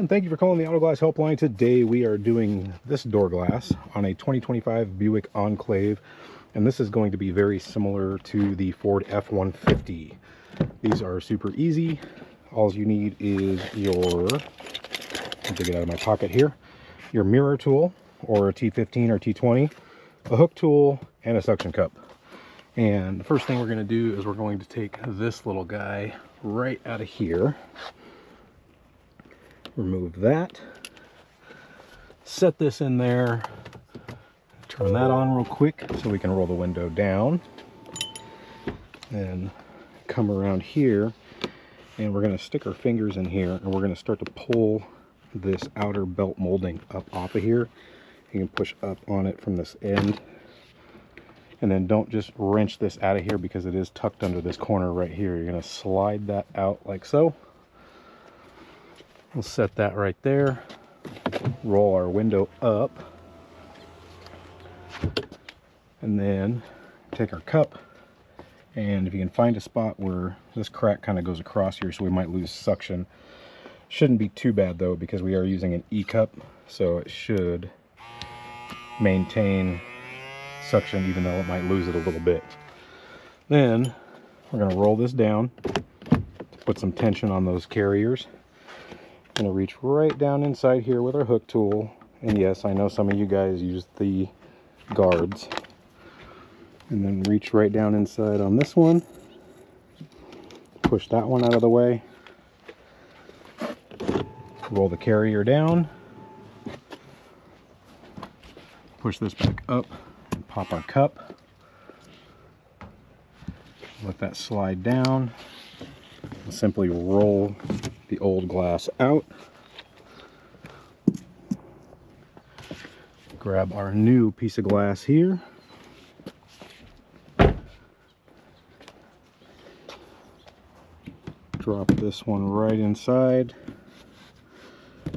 and thank you for calling the Auto Glass Helpline. Today we are doing this door glass on a 2025 Buick Enclave, and this is going to be very similar to the Ford F-150. These are super easy. All you need is your, I'll take it out of my pocket here, your mirror tool, or a T15 or T20, a hook tool, and a suction cup. And the first thing we're going to do is we're going to take this little guy right out of here. Remove that, set this in there, turn that on real quick so we can roll the window down, then come around here and we're going to stick our fingers in here and we're going to start to pull this outer belt molding up off of here. You can push up on it from this end, and then don't just wrench this out of here because it is tucked under this corner right here. You're going to slide that out like so. We'll set that right there, roll our window up, and then take our cup, and if you can find a spot where this crack kind of goes across here, so we might lose suction. Shouldn't be too bad though, because we are using an E-cup, so it should maintain suction even though it might lose it a little bit. Then we're going to roll this down to put some tension on those carriers. Going to reach right down inside here with our hook tool, and yes, I know some of you guys use the guards, and then reach right down inside on this one, push that one out of the way, roll the carrier down, push this back up and pop our cup, let that slide down, and simply roll the old glass out. Grab our new piece of glass here. Drop this one right inside.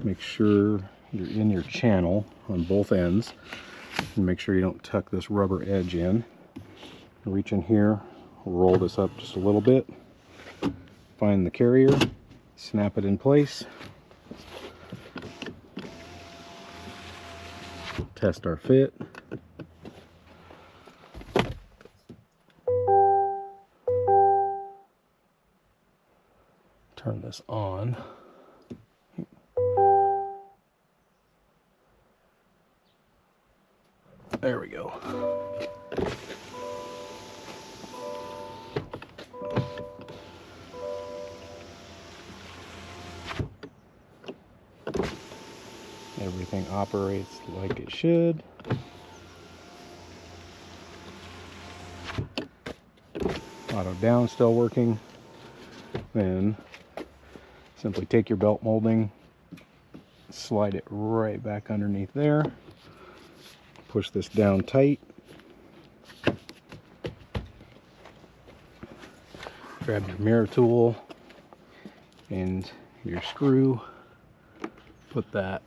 Make sure you're in your channel on both ends. And make sure you don't tuck this rubber edge in. Reach in here, roll this up just a little bit. Find the carrier, snap it in place, test our fit, turn this on, there we go. Everything operates like it should. Auto down still working. Then simply take your belt molding, slide it right back underneath there, push this down tight, grab your mirror tool and your screw, put that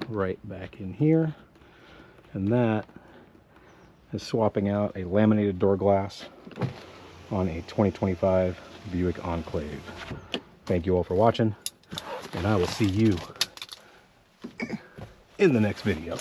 right back in here, and that is swapping out a laminated door glass on a 2025 Buick Enclave. Thank you all for watching, and I will see you in the next video.